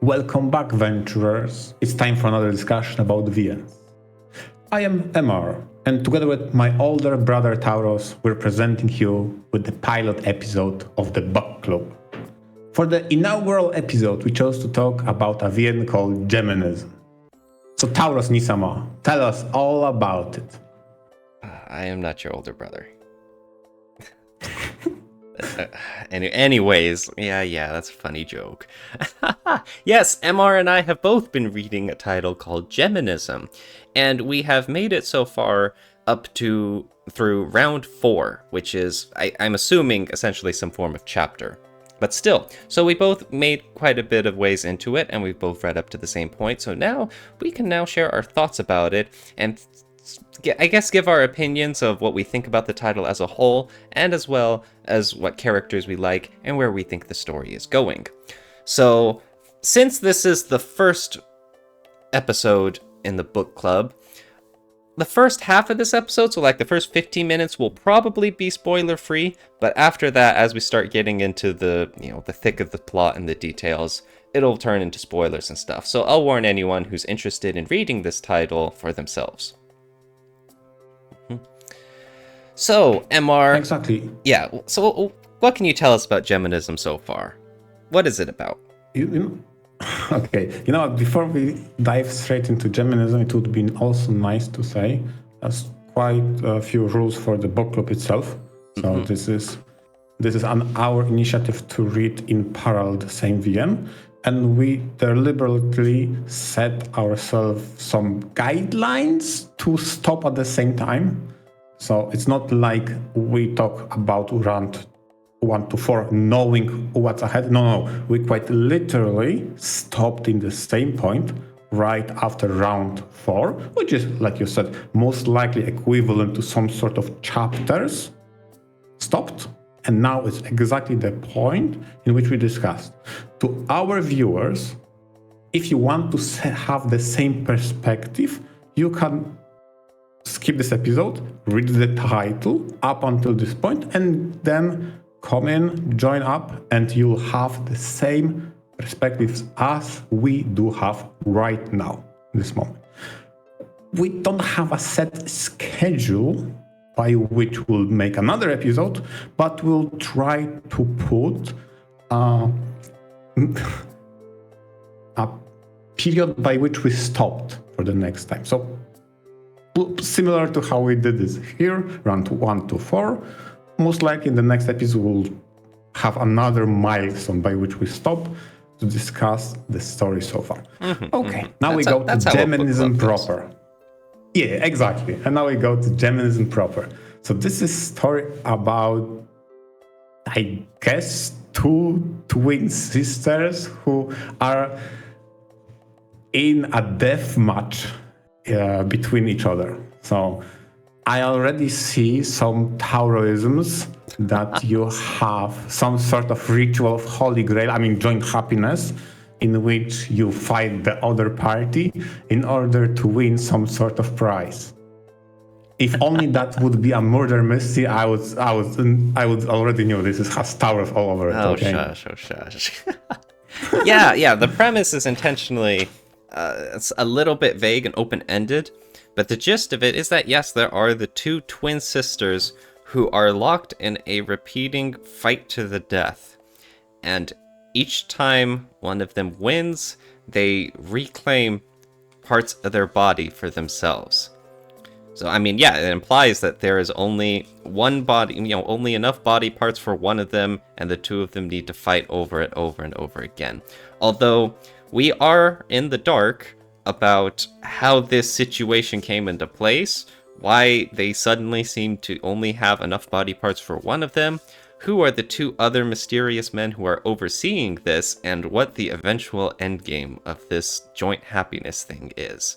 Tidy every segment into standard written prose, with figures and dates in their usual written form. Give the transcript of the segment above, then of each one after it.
Welcome back, venturers. It's time for another discussion about VNs. I am Emar, and together with my older brother Tauros, we're presenting you with the pilot episode of the Book Club. For the inaugural episode, we chose to talk about a VN called Geminism. So Tauros Nisama, tell us all about it. I am not your older brother. Anyways, yeah, that's a funny joke. Yes, MR and I have both been reading a title called Geminism, and we have made it so far up to through round 4, which is, I'm assuming, essentially some form of chapter. But still, so we both made quite a bit of ways into it, and we've both read up to the same point, so now we can now share our thoughts about it, and I guess give our opinions of what we think about the title as a whole, and as well as what characters we like and where we think the story is going. So, since this is the first episode in the book club, the first half of this episode, so like the first 15 minutes, will probably be spoiler-free, but after that, as we start getting into the thick of the plot and the details, it'll turn into spoilers and stuff. So I'll warn anyone who's interested in reading this title for themselves. So, MR... Exactly. Yeah, so what can you tell us about Geminism so far? What is it about? Okay, before we dive straight into Geminism, it would be also nice to say there's quite a few rules for the book club itself. So this is our initiative to read in parallel the same VM, and we deliberately set ourselves some guidelines to stop at the same time. So it's not like we talk about round 1 to 4 knowing what's ahead. No, we quite literally stopped in the same point right after round 4, which is, like you said, most likely equivalent to some sort of chapters. Stopped, and now it's exactly the point in which we discussed. To our viewers, if you want to have the same perspective, you can skip this episode, read the title up until this point, and then come in, join up, and you'll have the same perspectives as we do have right now, this moment. We don't have a set schedule by which we'll make another episode, but we'll try to put a period by which we stopped for the next time. So similar to how we did this here, round 1 to 4, most likely in the next episode we'll have another milestone by which we stop to discuss the story so far. Now we go to Geminism proper. Yeah, exactly. And now we go to Geminism proper. So this is a story about, I guess, 2 twin sisters who are in a death match between each other. So I already see some Tauroisms that you have some sort of ritual of Holy Grail, joint happiness, in which you fight the other party in order to win some sort of prize. If only that would be a murder mystery, I would already knew this has Tauros all over it. Shush. Yeah, the premise is intentionally it's a little bit vague and open-ended, but the gist of it is that, yes, there are the 2 twin sisters who are locked in a repeating fight to the death. And each time one of them wins, they reclaim parts of their body for themselves. So, it implies that there is only one body, only enough body parts for one of them, and the 2 of them need to fight over it over and over again. Although we are in the dark about how this situation came into place, why they suddenly seem to only have enough body parts for one of them, who are the 2 other mysterious men who are overseeing this, and what the eventual endgame of this joint happiness thing is.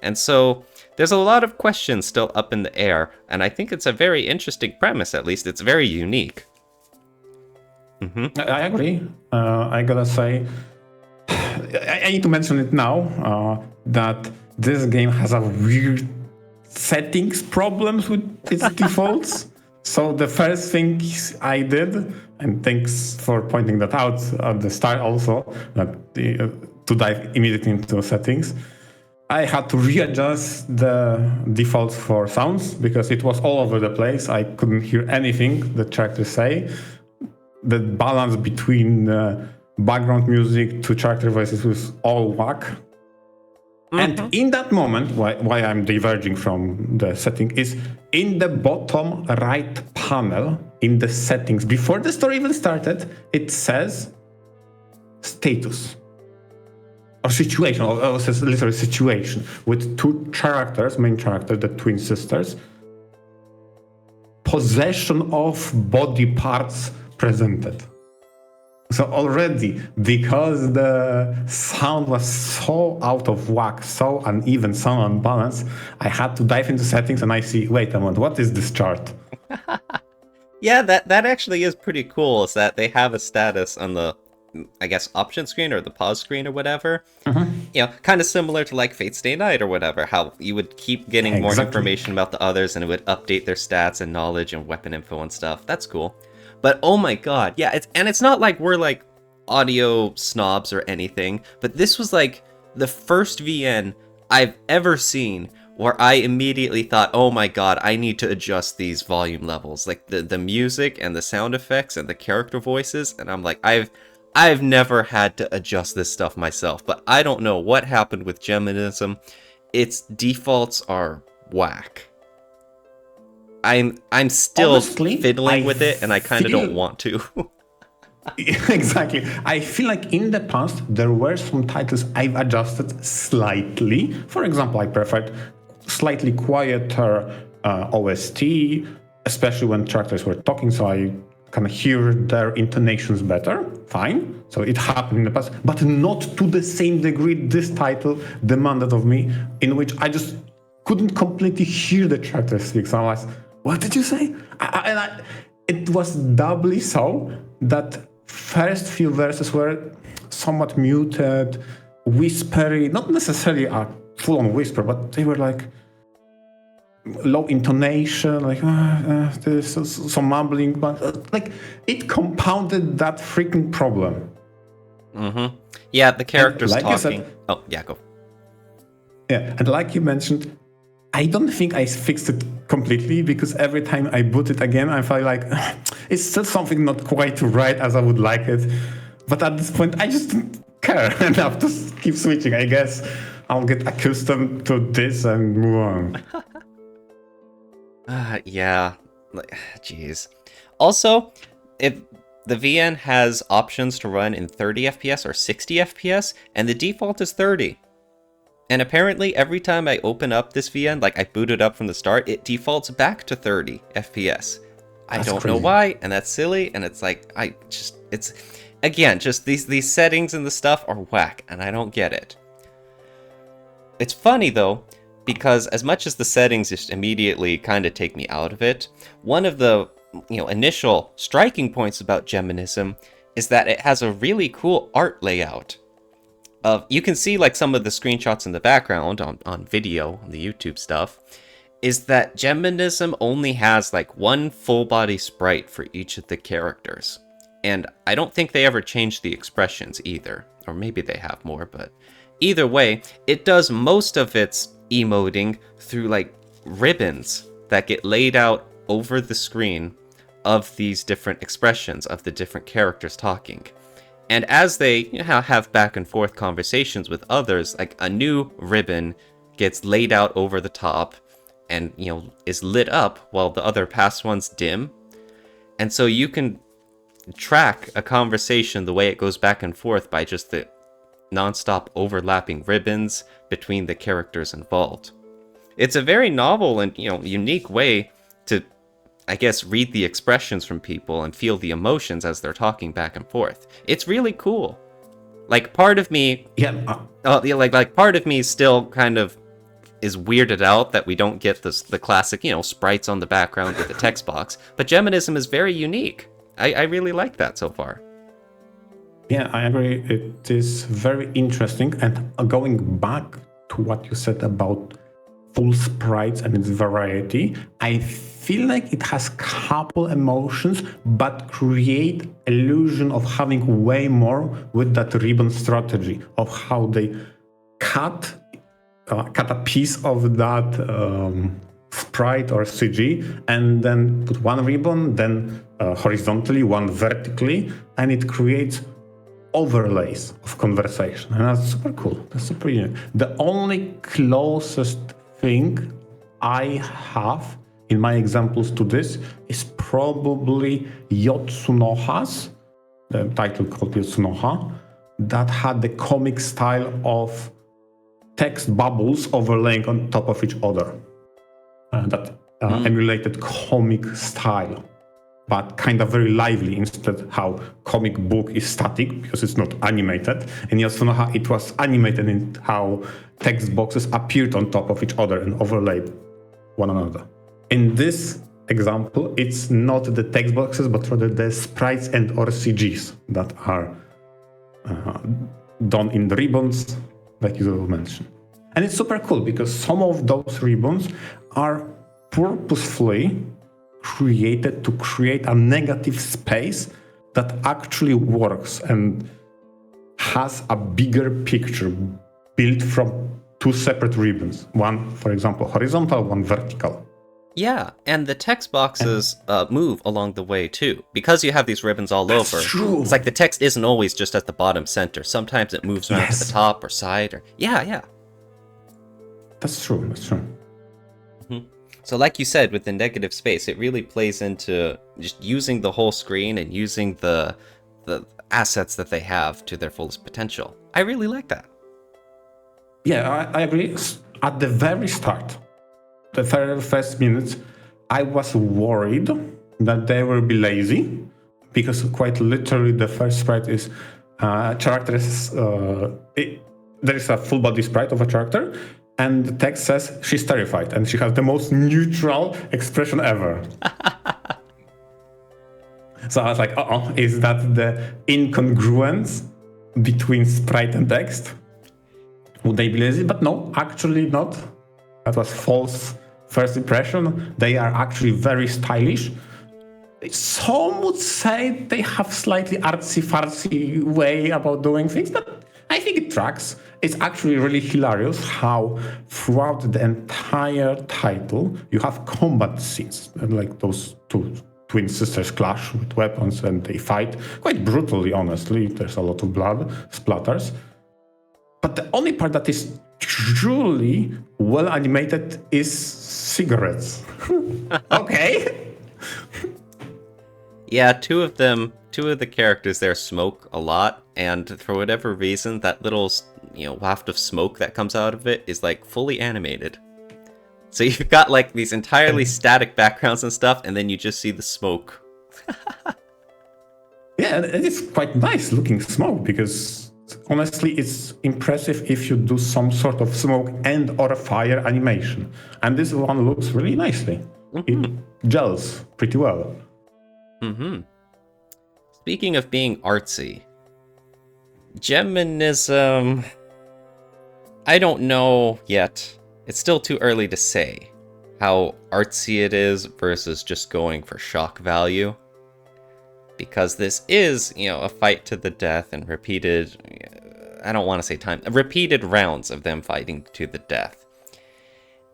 And so there's a lot of questions still up in the air, and I think it's a very interesting premise. At least it's very unique. I agree. I gotta say, I need to mention it now, that this game has a weird settings problems with its defaults. So the first thing I did, and thanks for pointing that out at the start also, that to dive immediately into settings, I had to readjust the defaults for sounds because it was all over the place. I couldn't hear anything the characters say. The balance between background music to character voices was all whack. And in that moment, why I'm diverging from the setting is in the bottom right panel in the settings, before the story even started, it says status or situation, or it says literally situation with two characters, main characters, the twin sisters, possession of body parts presented. So already, because the sound was so out of whack, so uneven, so unbalanced, I had to dive into settings and I see, wait a moment, what is this chart? Yeah, that actually is pretty cool, is that they have a status on the, I guess, option screen or the pause screen or whatever. You know, kind of similar to like Fate Stay Night or whatever, how you would keep getting more information about the others and it would update their stats and knowledge and weapon info and stuff. That's cool. But oh my god, yeah, it's not like we're like audio snobs or anything, but this was like the first VN I've ever seen where I immediately thought, oh my god, I need to adjust these volume levels, like the music and the sound effects and the character voices, and I'm like, I've never had to adjust this stuff myself, but I don't know what happened with Geminism. Its defaults are whack. I'm still honestly fiddling with it, and I kind of don't want to. Exactly. I feel like in the past, there were some titles I've adjusted slightly. For example, I preferred slightly quieter OST, especially when characters were talking, so I can hear their intonations better. Fine. So it happened in the past, but not to the same degree this title demanded of me, in which I just couldn't completely hear the characters speak. So I was, what did you say? It was doubly so that first few verses were somewhat muted, whispery, not necessarily a full-on whisper, but they were like low intonation, like there's some mumbling, but like it compounded that freaking problem. Yeah, the characters like talking. Said, oh, yeah, go. Yeah, and like you mentioned, I don't think I fixed it completely because every time I boot it again, I feel like it's still something not quite right as I would like it. But at this point, I just don't care enough to keep switching. I guess I'll get accustomed to this and move on. Yeah, jeez. Also, if the VN has options to run in 30 FPS or 60 FPS, and the default is 30. And apparently, every time I open up this VN, like I boot it up from the start, it defaults back to 30 FPS. I don't know why, and that's silly, and it's like, again, just these settings and the stuff are whack, and I don't get it. It's funny, though, because as much as the settings just immediately kind of take me out of it, one of the, initial striking points about Geminism is that it has a really cool art layout. You can see like some of the screenshots in the background on video, on the YouTube stuff, is that Geminism only has like one full body sprite for each of the characters. And I don't think they ever changed the expressions either. Or maybe they have more, but either way, it does most of its emoting through like ribbons that get laid out over the screen of these different expressions of the different characters talking. And as they have back and forth conversations with others, like a new ribbon gets laid out over the top and, is lit up while the other past ones dim. And so you can track a conversation the way it goes back and forth by just the non-stop overlapping ribbons between the characters involved. It's a very novel and, unique way to, I guess, read the expressions from people and feel the emotions as they're talking back and forth. It's really cool. Like, part of me... like part of me still kind of is weirded out that we don't get the classic, sprites on the background with the text box. But Geminism is very unique. I really like that so far. Yeah, I agree. It is very interesting. And going back to what you said about full sprites and its variety. I feel like it has couple emotions, but create illusion of having way more with that ribbon strategy of how they cut a piece of that sprite or CG and then put one ribbon, then horizontally, one vertically, and it creates overlays of conversation. And that's super cool. That's super unique. The only closest thing I have in my examples to this is probably Yotsunoha's, the title called Yotsunoha, that had the comic style of text bubbles overlaying on top of each other. That emulated comic style, but kind of very lively instead how comic book is static because it's not animated. And Yasunoha, it was animated in how text boxes appeared on top of each other and overlaid one another. In this example, it's not the text boxes, but rather the sprites and or CGs that are done in the ribbons, like you mentioned. And it's super cool because some of those ribbons are purposefully created to create a negative space that actually works and has a bigger picture built from two separate ribbons. One, for example, horizontal, one vertical. Yeah, and the text boxes move along the way too. Because you have these ribbons all over, true. It's like the text isn't always just at the bottom center. Sometimes it moves around to the top or side. Or yeah. That's true. Mm-hmm. So like you said, with the negative space, it really plays into just using the whole screen and using the assets that they have to their fullest potential. I really like that. Yeah, I agree. At the very start, the very first minutes, I was worried that they will be lazy because quite literally the first sprite is there is a full body sprite of a character and the text says she's terrified and she has the most neutral expression ever. So I was like, is that the incongruence between sprite and text? Would they be lazy? But no, actually not. That was false first impression. They are actually very stylish. Some would say they have slightly artsy-fartsy way about doing things, but I think it tracks. It's actually really hilarious how throughout the entire title you have combat scenes, like those two twin sisters clash with weapons and they fight quite brutally, honestly. There's a lot of blood splatters. But the only part that is truly well animated is cigarettes. Okay. Yeah, two of the characters there smoke a lot, and for whatever reason, that little, waft of smoke that comes out of it is like fully animated. So you've got like these entirely static backgrounds and stuff, and then you just see the smoke. Yeah, it is quite nice looking smoke because honestly, it's impressive if you do some sort of smoke and or fire animation. And this one looks really nicely. It gels pretty well. Mm-hmm. Speaking of being artsy, Geminism, I don't know yet. It's still too early to say how artsy it is versus just going for shock value. Because this is, a fight to the death and repeated, I don't want to say repeated rounds of them fighting to the death.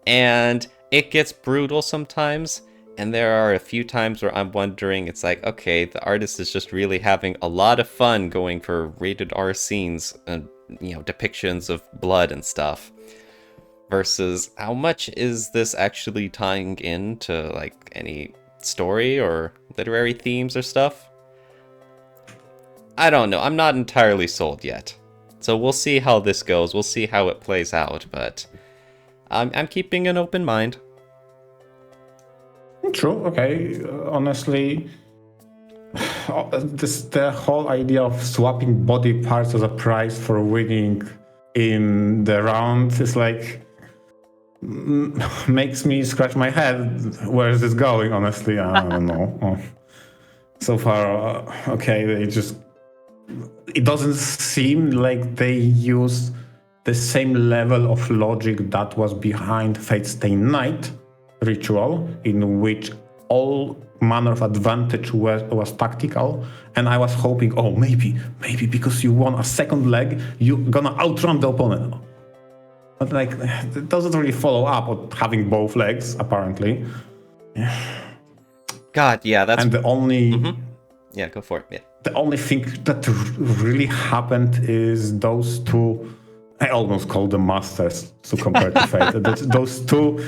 And it gets brutal sometimes. And there are a few times where I'm wondering, it's like, okay, the artist is just really having a lot of fun going for rated R scenes and, depictions of blood and stuff. Versus how much is this actually tying into, like, any story or literary themes or stuff? I don't know. I'm not entirely sold yet. So we'll see how this goes. We'll see how it plays out, but I'm keeping an open mind. True, okay. Honestly, the whole idea of swapping body parts as a prize for winning in the round is like makes me scratch my head. Where is this going? Honestly, I don't know. So far, okay, it doesn't seem like they use the same level of logic that was behind Fate Stay Night ritual, in which all manner of advantage was tactical, and I was hoping, oh, maybe because you won a second leg, you're gonna outrun the opponent. But like, it doesn't really follow up on having both legs, apparently. God, yeah, that's... And the only... Yeah, go for it, yeah. The only thing that really happened is those two... I almost call them masters to compare to Fate. Those two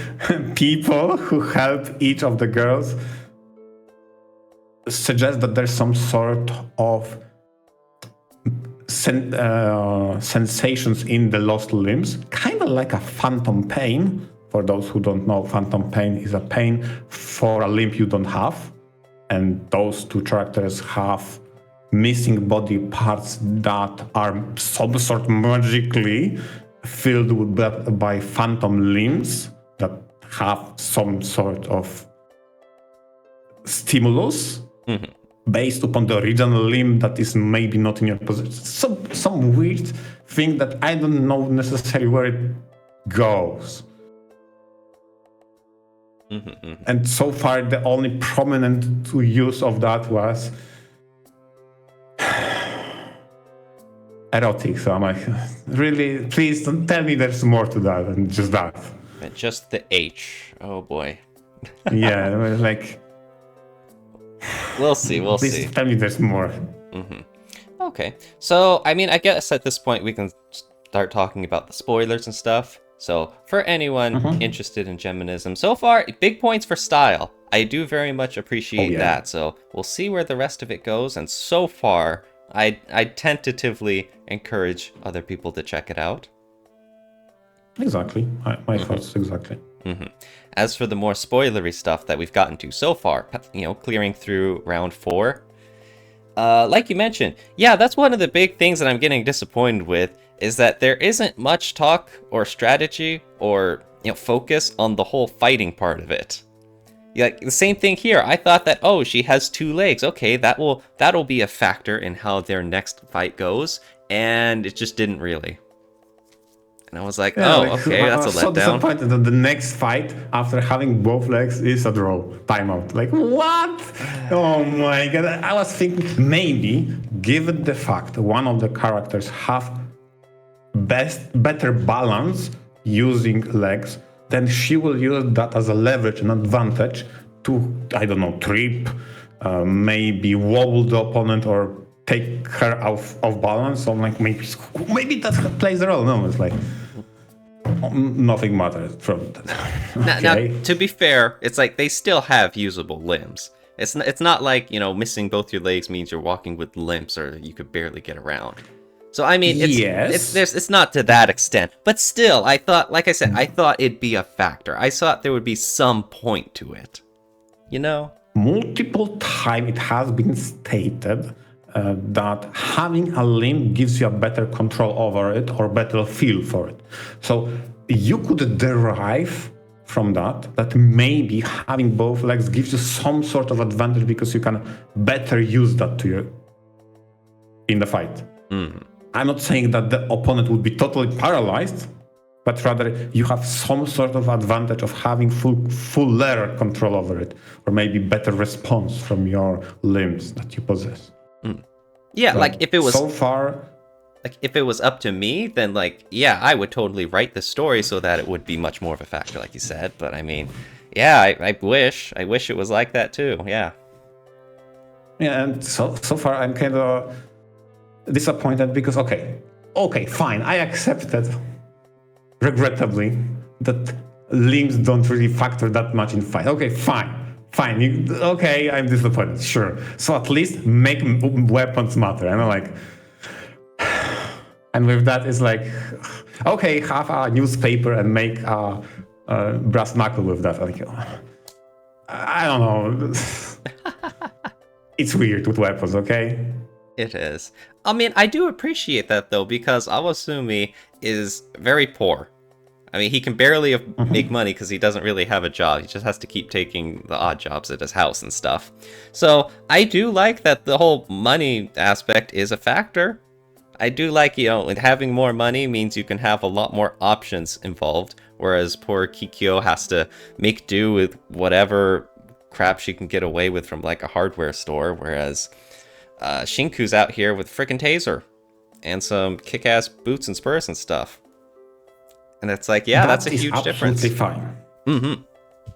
people who help each of the girls suggest that there's some sort of sensations in the lost limbs, kind of like a phantom pain. For those who don't know, phantom pain is a pain for a limb you don't have. And those two characters have missing body parts that are some sort magically filled by phantom limbs that have some sort of stimulus based upon the original limb that is maybe not in your possession. Some weird thing that I don't know necessarily where it goes. And so far, the only prominent use of that was erotic. So I'm like, really, please don't tell me there's more to that than just that. Just the H. Oh boy. Yeah, like... We'll see. Please tell me there's more. Okay. So, I mean, I guess at this point we can start talking about the spoilers and stuff. So, for anyone interested in Geminism, so far, big points for style. I do very much appreciate that. So, we'll see where the rest of it goes. And so far, I tentatively encourage other people to check it out. Exactly. My thoughts, exactly. As for the more spoilery stuff that we've gotten to so far, clearing through round 4, like you mentioned, yeah, that's one of the big things that I'm getting disappointed with, is that there isn't much talk or strategy or focus on the whole fighting part of it. Like the same thing here. I thought that, oh, she has 2 legs. Okay, that'll be a factor in how their next fight goes, and it just didn't really. And I was like, okay, that's a letdown. So disappointed that the next fight, after having both legs, is a draw, timeout. Like, what? Oh my god! I was thinking maybe, given the fact one of the characters have better balance using legs, then she will use that as a leverage and advantage to, I don't know, trip, maybe wobble the opponent or take her off balance. So I'm like, maybe that plays a role. No, it's like nothing matters from that. Now, to be fair, it's like they still have usable limbs. It's not like, missing both your legs means you're walking with limps or you could barely get around. So I mean, it's not to that extent, but still, I thought, like I said, I thought it'd be a factor. I thought there would be some point to it, Multiple times it has been stated that having a limb gives you a better control over it or better feel for it. So you could derive from that maybe having both legs gives you some sort of advantage because you can better use that in the fight. I'm not saying that the opponent would be totally paralyzed, but rather you have some sort of advantage of having full layer control over it, or maybe better response from your limbs that you possess. Yeah, so, like if it was so far, like if it was up to me, then I would totally write the story so that it would be much more of a factor, like you said. But I mean, yeah, I wish it was like that too. Yeah. Yeah, and so far I'm kind of disappointed because okay, fine, I accepted, regrettably, that limbs don't really factor that much in fight. Okay, fine, I'm disappointed, sure. So at least make weapons matter. And I'm like, and with that it's like, okay, have a newspaper and make a brass knuckle with that. Like, I don't know. It's weird with weapons, okay? It is. I mean, I do appreciate that, though, because Awasumi is very poor. I mean, he can barely make money because he doesn't really have a job. He just has to keep taking the odd jobs at his house and stuff. So, I do like that the whole money aspect is a factor. I do like, having more money means you can have a lot more options involved, whereas poor Kikyo has to make do with whatever crap she can get away with from like a hardware store, whereas Shinku's out here with frickin' taser and some kick-ass boots and spurs and stuff. And it's like, yeah, that's a huge difference. Absolutely fine.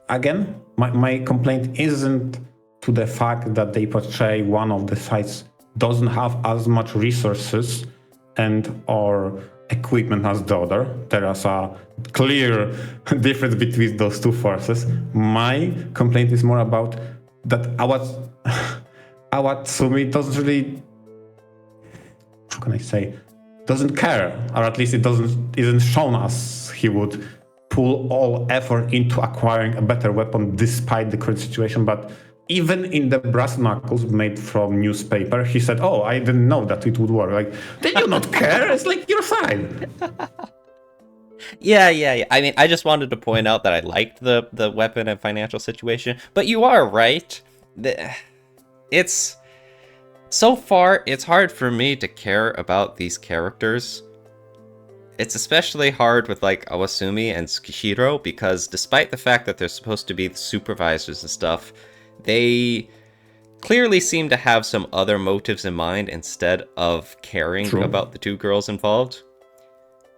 Again, my complaint isn't to the fact that they portray one of the sides doesn't have as much resources and or equipment as the other. There is a clear difference between those two forces. My complaint is more about that Awatsumi doesn't really, how can I say, doesn't care, or at least isn't shown as he would pull all effort into acquiring a better weapon despite the current situation. But even in the brass knuckles made from newspaper, he said, "Oh, I didn't know that it would work." Like, did you not care? It's like your side. Yeah. I mean, I just wanted to point out that I liked the weapon and financial situation, but you are right. It's so far, it's hard for me to care about these characters. It's especially hard with like Awasumi and Tsukishiro, because despite the fact that they're supposed to be the supervisors and stuff, they clearly seem to have some other motives in mind instead of caring about the two girls involved.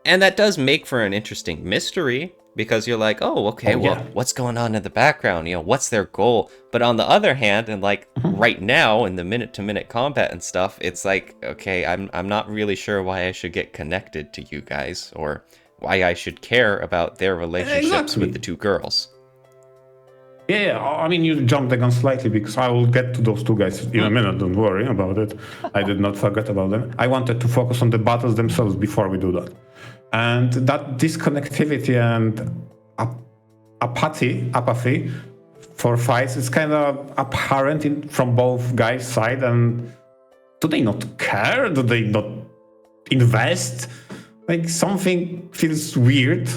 And that does make for an interesting mystery, because you're like, oh, okay, what's going on in the background? What's their goal? But on the other hand, and like right now in the minute-to-minute combat and stuff, it's like, okay, I'm not really sure why I should get connected to you guys, or why I should care about their relationships with the two girls. Yeah, I mean, you jumped the gun slightly, because I will get to those two guys in a minute, don't worry about it. I did not forget about them. I wanted to focus on the battles themselves before we do that. And that disconnectivity and apathy for fights is kind of apparent from both guys' side. And do they not care? Do they not invest? Like, something feels weird.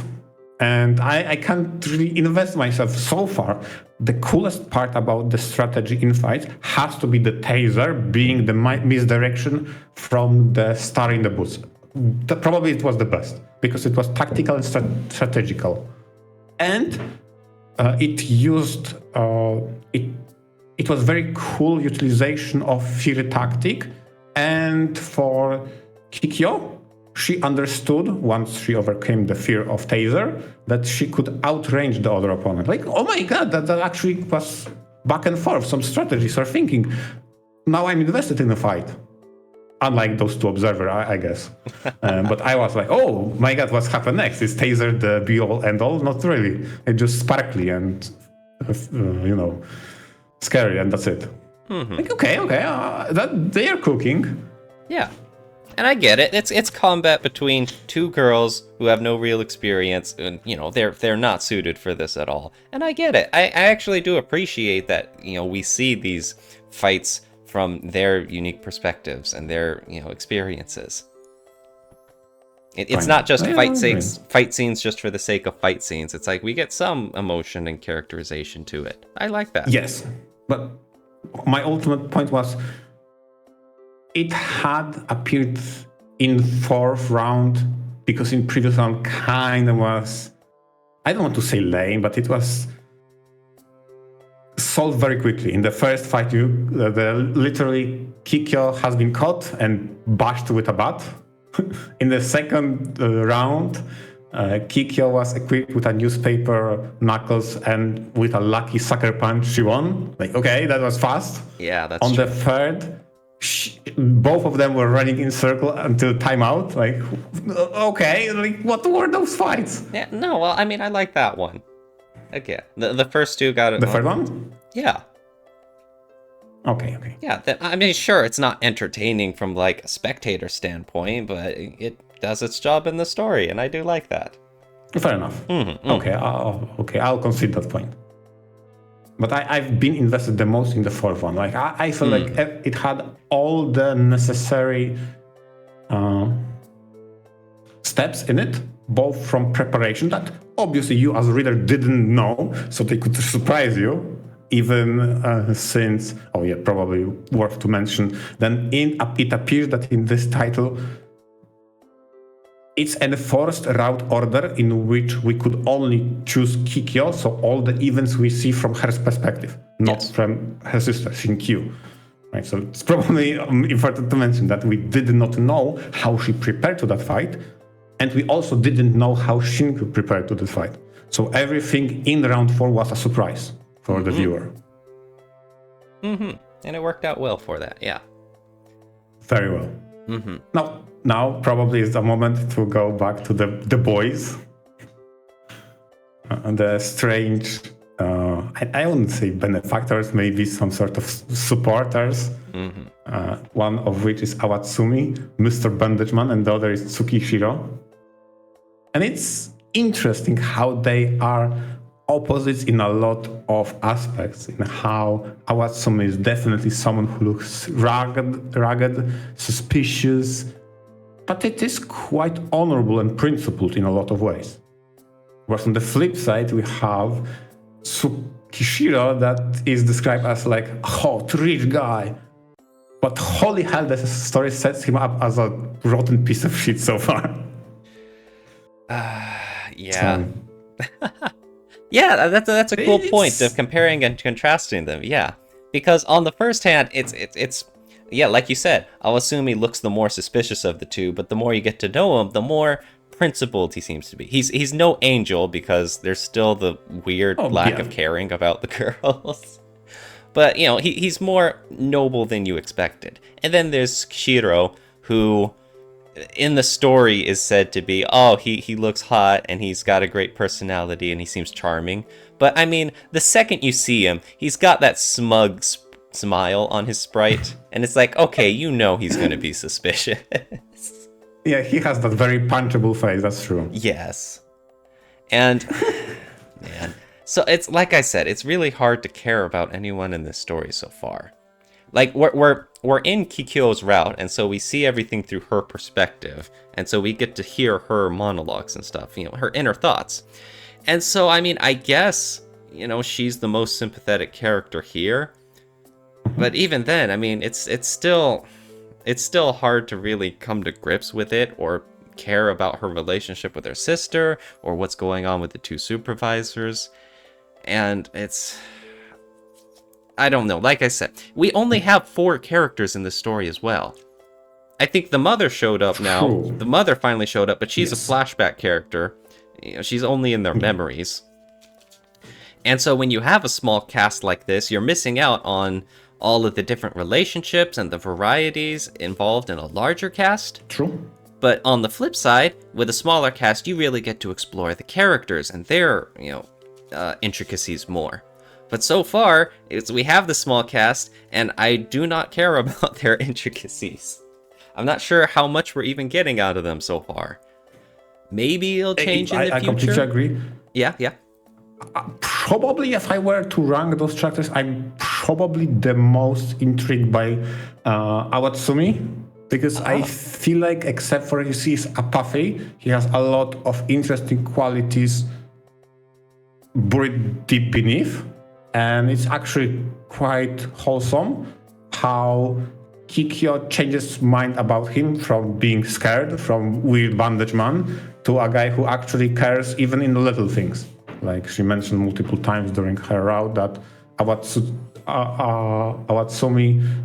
And I can't really invest myself so far. The coolest part about the strategy in fights has to be the taser being the misdirection from the star in the boots. Probably it was the best, because it was tactical and strategical. And it used, it was very cool utilization of fear tactic. And for Kikyo, she understood, once she overcame the fear of taser, that she could outrange the other opponent. Like, oh my god, that actually was back and forth, some strategies or thinking. Now I'm invested in the fight. Unlike those two observers, I guess. But I was like, oh my god, what's happened next? Is taser the be-all, end-all? Not really. It's just sparkly and, scary, and that's it. Like, okay, that they are cooking. Yeah. And I get it. It's combat between two girls who have no real experience, and they're not suited for this at all. And I get it. I actually do appreciate that we see these fights from their unique perspectives and their experiences. It's not just fight scenes just for the sake of fight scenes. It's like we get some emotion and characterization to it. I like that. Yes, but my ultimate point was, it had appeared in fourth round, because in previous round kind of was, I don't want to say lame, but it was solved very quickly. In the first fight, literally Kikyo has been caught and bashed with a bat. In the second round, Kikyo was equipped with a newspaper knuckles, and with a lucky sucker punch, she won. Like, okay, that was fast. Yeah, that's on true. The third, both of them were running in circle until timeout. Like, okay, like, what were those fights? Yeah, no, well, I mean, I like that one. Okay, the first two got it. The third one? Yeah. Okay. Yeah, I mean, sure, it's not entertaining from like a spectator standpoint, but it does its job in the story, and I do like that. Fair enough. Okay, I'll concede that point. But I've been invested the most in the fourth one. Like, I feel like it had all the necessary steps in it, both from preparation that obviously you as a reader didn't know, so they could surprise you. Even since, probably worth to mention, then it appears that in this title, it's an enforced route order in which we could only choose Kikyo, so all the events we see from her perspective, not from her sister, Shinkyu. Right, so it's probably important to mention that we did not know how she prepared to that fight, and we also didn't know how Shinkyu prepared to the fight. So everything in round 4 was a surprise for the viewer. And it worked out well for that, yeah. Very well. Now probably is the moment to go back to the boys. The strange, I wouldn't say benefactors, maybe some sort of supporters. One of which is Awatsumi, Mr. Bandageman, and the other is Tsukishiro. And it's interesting how they are opposites in a lot of aspects, in how Awatsumi is definitely someone who looks rugged, suspicious, but it is quite honorable and principled in a lot of ways. Whereas on the flip side, we have Tsukishiro that is described as like a hot, rich guy. But holy hell, the story sets him up as a rotten piece of shit so far. Yeah. Yeah, that's a cool point of comparing and contrasting them. Yeah, because on the first hand, it's yeah, like you said, Awasumi looks the more suspicious of the two, but the more you get to know him, the more principled he seems to be. He's no angel because there's still the weird lack of caring about the girls. But you know, he's more noble than you expected. And then there's Shiro, who in the story is said to be, he looks hot and he's got a great personality and he seems charming. But I mean, the second you see him, he's got that smug smile on his sprite, and it's like, okay, you know he's gonna be suspicious. Yeah, he has that very punchable face, that's true. Yes. And man, so it's like I said, it's really hard to care about anyone in this story so far. Like we're in Kikyo's route, and so we see everything through her perspective, and so we get to hear her monologues and stuff, you know, her inner thoughts. And so I mean, I guess, you know, she's the most sympathetic character here. But even then, I mean, it's still hard to really come to grips with it or care about her relationship with her sister or what's going on with the two supervisors. And I don't know. Like I said, we only have 4 characters in this story as well. I think the mother showed up now. True. The mother finally showed up, but she's a flashback character. You know, she's only in their memories. And so when you have a small cast like this, you're missing out on all of the different relationships and the varieties involved in a larger cast. True. But on the flip side, with a smaller cast, you really get to explore the characters and their, you know, intricacies more. But so far, we have the small cast, and I do not care about their intricacies. I'm not sure how much we're even getting out of them so far. Maybe it'll change in the future. I completely agree. Yeah. Probably if I were to rank those characters, I'm probably the most intrigued by Awatsumi, because I feel like, except for his apathy, he has a lot of interesting qualities buried deep beneath, and it's actually quite wholesome how Kikyo changes mind about him from being scared, from weird bandage man, to a guy who actually cares even in the little things. Like she mentioned multiple times during her route that Awatsumi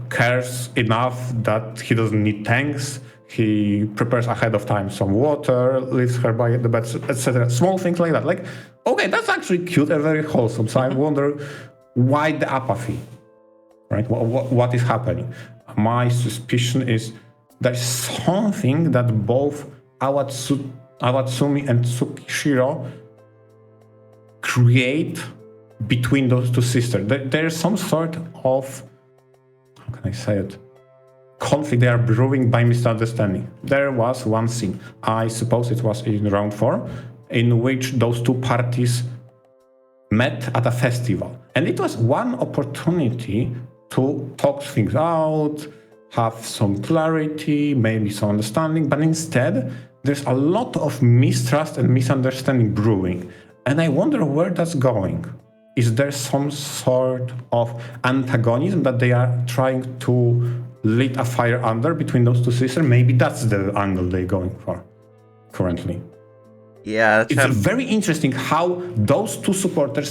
cares enough that he doesn't need tanks. He prepares ahead of time some water, leaves her by the bed, etc. Small things like that. Like, okay, that's actually cute and very wholesome. So I wonder why the apathy, right? What is happening? My suspicion is there's something that both Awatsumi and Tsukishiro create between those two sisters. There's some sort of, how can I say it, conflict they are brewing by misunderstanding. There was one scene, I suppose it was in round 4, in which those two parties met at a festival. And it was one opportunity to talk things out, have some clarity, maybe some understanding, but instead there's a lot of mistrust and misunderstanding brewing. And I wonder where that's going. Is there some sort of antagonism that they are trying to lit a fire under between those two sisters? Maybe that's the angle they're going for. currently. Yeah, It's very interesting how those two supporters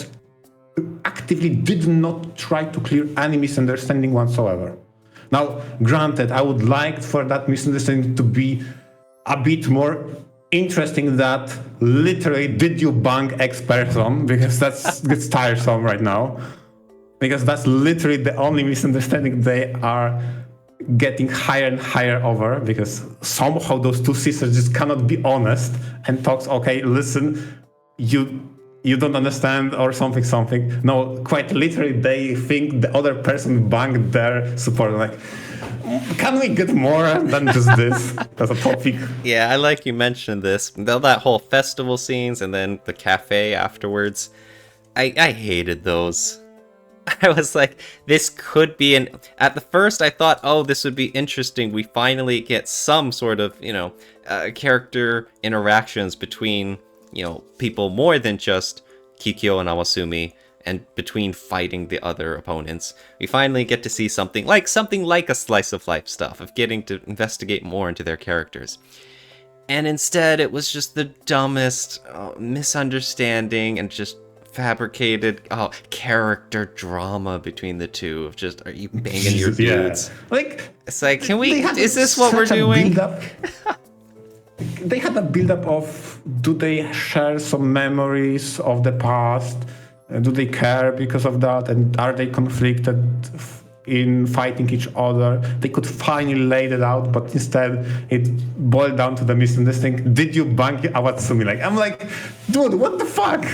actively did not try to clear any misunderstanding whatsoever. Now, granted, I would like for that misunderstanding to be a bit more interesting that literally did you bang X person, because gets tiresome right now. Because that's literally the only misunderstanding they are getting higher and higher over, because somehow those two sisters just cannot be honest and talks, okay, listen, you don't understand or something. No, quite literally they think the other person banged their support. Like, can we get more than just this as a topic? Yeah, I like you mentioned this. That whole festival scenes and then the cafe afterwards. I hated those. I was like, this could be at the first I thought, oh, this would be interesting. We finally get some sort of, character interactions between, people more than just Kikyo and Awasumi, and between fighting the other opponents. We finally get to see something like a slice of life stuff, of getting to investigate more into their characters. And instead, it was just the dumbest misunderstanding and just fabricated character drama between the two of just, are you banging your dudes? Like, it's like, is this what we're doing? They had a build-up of, do they share some memories of the past? Do they care because of that? And are they conflicted in fighting each other? They could finally lay it out, but instead it boiled down to the misunderstanding. Did you bang Awasumi? Like, I'm like, dude, what the fuck?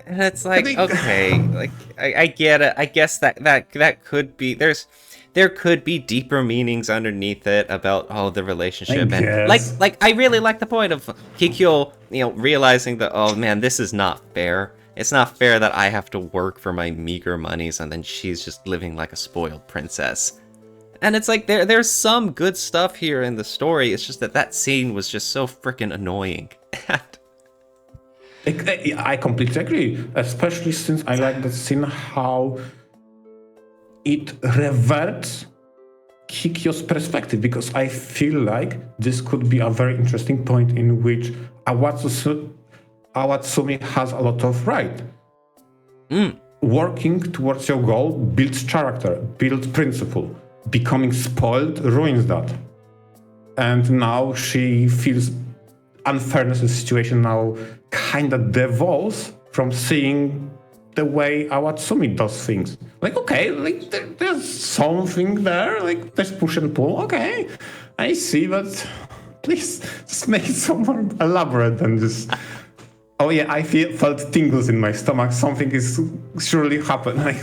And it's like, okay, like I get it. I guess that could be, there could be deeper meanings underneath it about the relationship. And like I really like the point of Kikyo, realizing that, oh man, this is not fair. It's not fair that I have to work for my meager monies and then she's just living like a spoiled princess. And it's like there's some good stuff here in the story. It's just that scene was just so freaking annoying. I completely agree, especially since I like the scene how it reverts Kikyo's perspective, because I feel like this could be a very interesting point in which Awasumi has a lot of right. Working towards your goal builds character, builds principle. Becoming spoiled ruins that. And now she feels unfairness in the situation now kind of devolves from seeing the way Awasumi does things. Like, okay, like there's something there, like there's push and pull. Okay, I see, but please just make it some more elaborate than just, oh yeah, I felt tingles in my stomach. Something is surely happened. Like,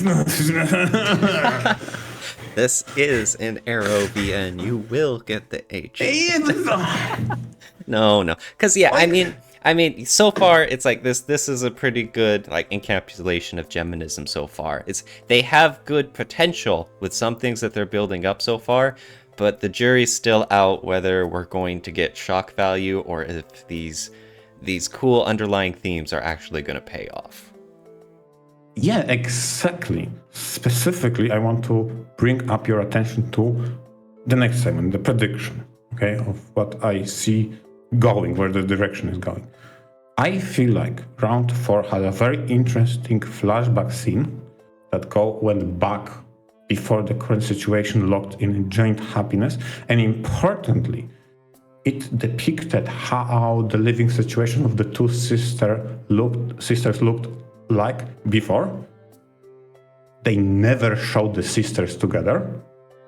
this is an arrow VN. You will get the H. No, because I mean, so far it's like this is a pretty good like encapsulation of Geminism so far. They have good potential with some things that they're building up so far, but the jury's still out whether we're going to get shock value or if these cool underlying themes are actually going to pay off. Yeah, exactly. Specifically, I want to bring up your attention to the next segment, the prediction, okay, of what I see going, where the direction is going. I feel like round 4 had a very interesting flashback scene that went back before the current situation locked in joint happiness, and importantly, it depicted how the living situation of the two sisters looked like before. They never showed the sisters together,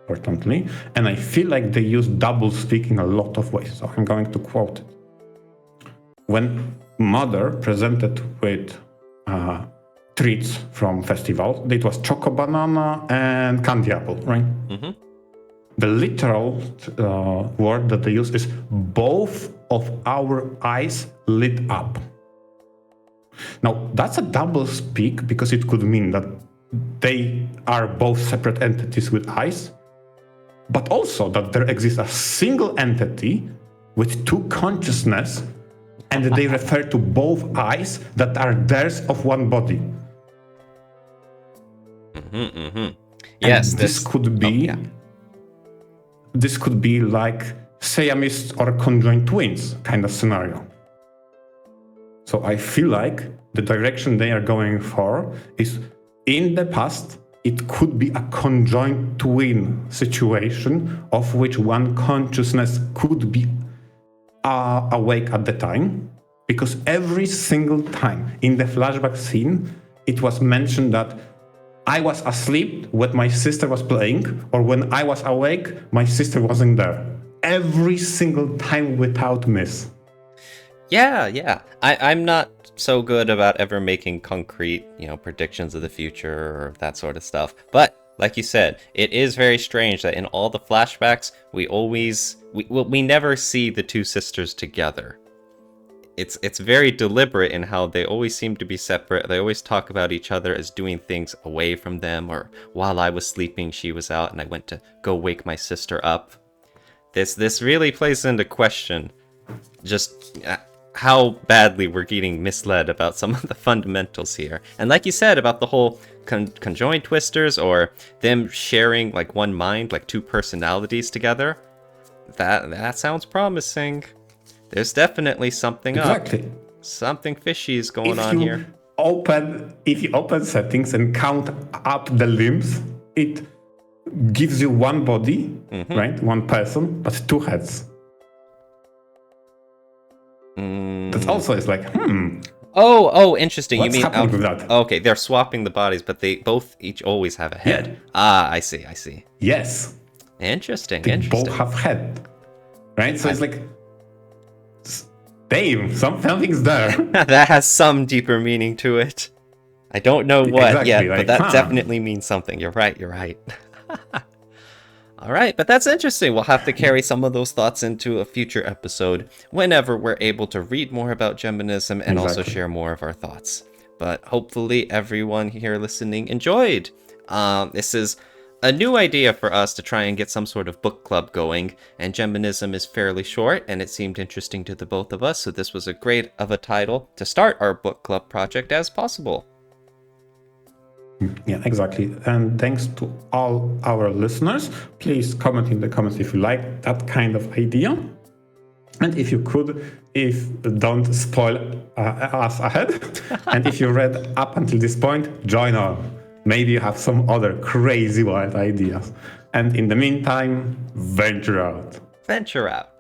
importantly, and I feel like they use double speak in a lot of ways, so I'm going to quote it. When mother presented with treats from festival, it was choco banana and candy apple, right? Mm-hmm. The literal word that they use is both of our eyes lit up. Now, that's a double speak because it could mean that they are both separate entities with eyes, but also that there exists a single entity with two consciousness, and they refer to both eyes that are theirs of one body. Mm-hmm, mm-hmm. Yes, this could be. Oh, yeah. This could be like Siamese or conjoined twins kind of scenario. So I feel like the direction they are going for is, in the past, it could be a conjoined twin situation of which one consciousness could be awake at the time, because every single time in the flashback scene, it was mentioned that I was asleep when my sister was playing, or when I was awake, my sister wasn't there. Every single time without miss. Yeah. I'm not so good about ever making concrete, predictions of the future or that sort of stuff. But like you said, it is very strange that in all the flashbacks, we never see the two sisters together. It's very deliberate in how they always seem to be separate. They always talk about each other as doing things away from them, or while I was sleeping, she was out and I went to go wake my sister up. This really plays into question just how badly we're getting misled about some of the fundamentals here. And like you said about the whole conjoined twisters, or them sharing like one mind, like two personalities together, that sounds promising. There's definitely something exactly. Something fishy is going on here. If you open settings and count up the limbs, it gives you one body, right? One person, but two heads. That also is like, Oh, interesting. What's you mean happening with that? Okay, they're swapping the bodies, but they both each always have a head. Yeah. I see. Yes. Interesting. They both have head. Right? So it's like, damn, something's there. That has some deeper meaning to it. I don't know what yet, but that definitely means something. You're right. All right, but that's interesting. We'll have to carry some of those thoughts into a future episode whenever we're able to read more about Geminism and also share more of our thoughts. But hopefully everyone here listening enjoyed. This is a new idea for us to try and get some sort of book club going, and Geminism is fairly short and it seemed interesting to the both of us, so this was a great of a title to start our book club project as possible. Yeah, exactly. And thanks to all our listeners. Please comment in the comments if you like that kind of idea. And if you could, don't spoil us ahead. And if you read up until this point, join on. Maybe you have some other crazy wild ideas. And in the meantime, venture out. Venture out.